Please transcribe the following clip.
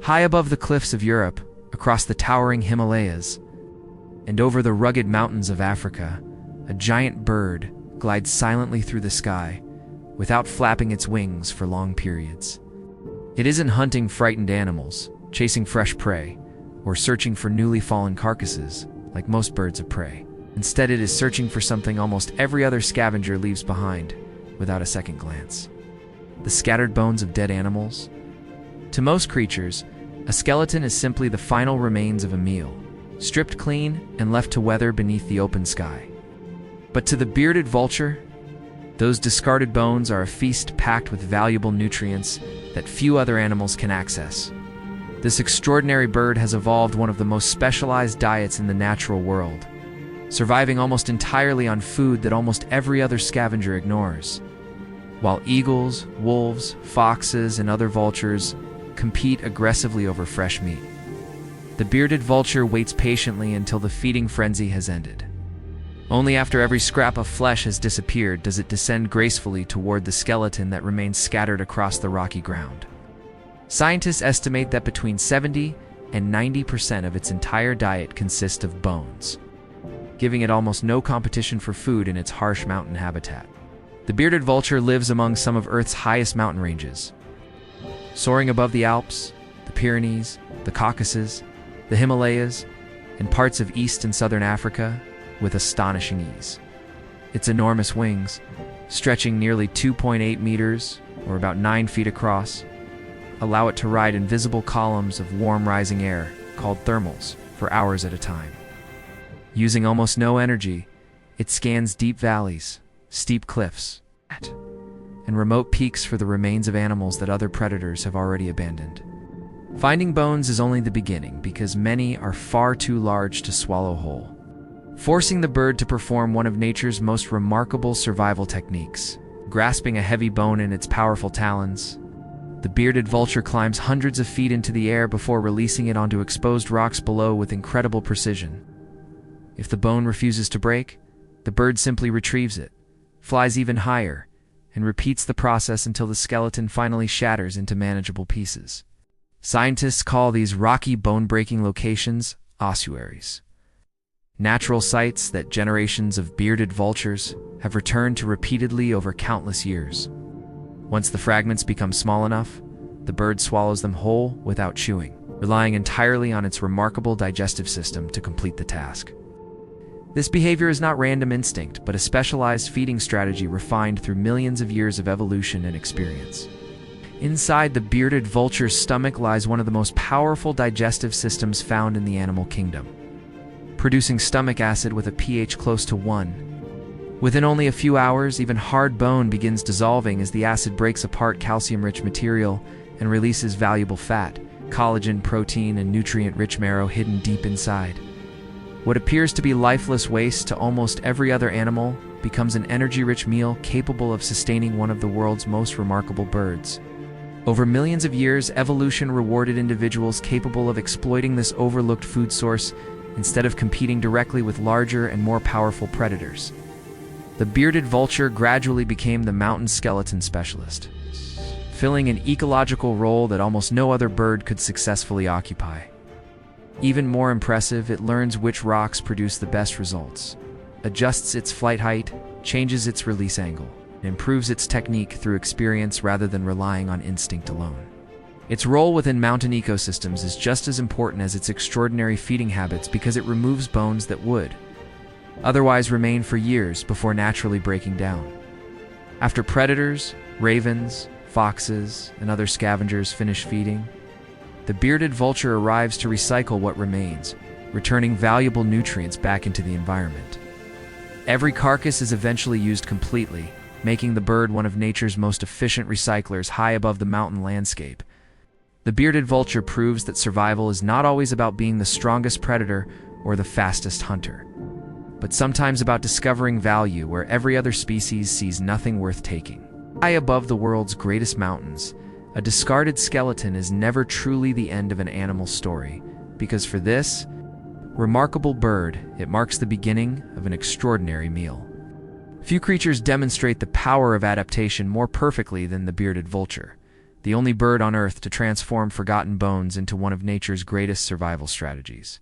High above the cliffs of Europe, across the towering Himalayas, and over the rugged mountains of Africa, a giant bird glides silently through the sky, without flapping its wings for long periods. It isn't hunting frightened animals, chasing fresh prey, or searching for newly fallen carcasses, like most birds of prey. Instead, it is searching for something almost every other scavenger leaves behind, without a second glance. The scattered bones of dead animals. To most creatures, a skeleton is simply the final remains of a meal, stripped clean and left to weather beneath the open sky. But to the bearded vulture, those discarded bones are a feast packed with valuable nutrients that few other animals can access. This extraordinary bird has evolved one of the most specialized diets in the natural world, surviving almost entirely on food that almost every other scavenger ignores. While eagles, wolves, foxes, and other vultures compete aggressively over fresh meat, the bearded vulture waits patiently until the feeding frenzy has ended. Only after every scrap of flesh has disappeared does it descend gracefully toward the skeleton that remains scattered across the rocky ground. Scientists estimate that between 70 and 90% of its entire diet consists of bones, giving it almost no competition for food in its harsh mountain habitat. The bearded vulture lives among some of Earth's highest mountain ranges, soaring above the Alps, the Pyrenees, the Caucasus, the Himalayas, and parts of East and Southern Africa with astonishing ease. Its enormous wings, stretching nearly 2.8 meters, or about 9 feet across, allow it to ride invisible columns of warm rising air, called thermals, for hours at a time. Using almost no energy, it scans deep valleys, steep cliffs, and remote peaks for the remains of animals that other predators have already abandoned. Finding bones is only the beginning because many are far too large to swallow whole, forcing the bird to perform one of nature's most remarkable survival techniques. Grasping a heavy bone in its powerful talons, the bearded vulture climbs hundreds of feet into the air before releasing it onto exposed rocks below with incredible precision. If the bone refuses to break, the bird simply retrieves it, flies even higher, and repeats the process until the skeleton finally shatters into manageable pieces. Scientists call these rocky bone-breaking locations ossuaries, natural sites that generations of bearded vultures have returned to repeatedly over countless years. Once the fragments become small enough, the bird swallows them whole without chewing, relying entirely on its remarkable digestive system to complete the task. This behavior is not random instinct, but a specialized feeding strategy refined through millions of years of evolution and experience. Inside the bearded vulture's stomach lies one of the most powerful digestive systems found in the animal kingdom, producing stomach acid with a pH close to 1. Within only a few hours, even hard bone begins dissolving as the acid breaks apart calcium-rich material and releases valuable fat, collagen, protein, and nutrient-rich marrow hidden deep inside. What appears to be lifeless waste to almost every other animal becomes an energy-rich meal capable of sustaining one of the world's most remarkable birds. Over millions of years, evolution rewarded individuals capable of exploiting this overlooked food source instead of competing directly with larger and more powerful predators. The bearded vulture gradually became the mountain skeleton specialist, filling an ecological role that almost no other bird could successfully occupy. Even more impressive, it learns which rocks produce the best results, adjusts its flight height, changes its release angle, and improves its technique through experience rather than relying on instinct alone. Its role within mountain ecosystems is just as important as its extraordinary feeding habits because it removes bones that would otherwise remain for years before naturally breaking down. After predators, ravens, foxes, and other scavengers finish feeding, the bearded vulture arrives to recycle what remains, returning valuable nutrients back into the environment. Every carcass is eventually used completely, making the bird one of nature's most efficient recyclers high above the mountain landscape. The bearded vulture proves that survival is not always about being the strongest predator or the fastest hunter, but sometimes about discovering value where every other species sees nothing worth taking. High above the world's greatest mountains, a discarded skeleton is never truly the end of an animal's story, because for this remarkable bird, it marks the beginning of an extraordinary meal. Few creatures demonstrate the power of adaptation more perfectly than the bearded vulture, the only bird on Earth to transform forgotten bones into one of nature's greatest survival strategies.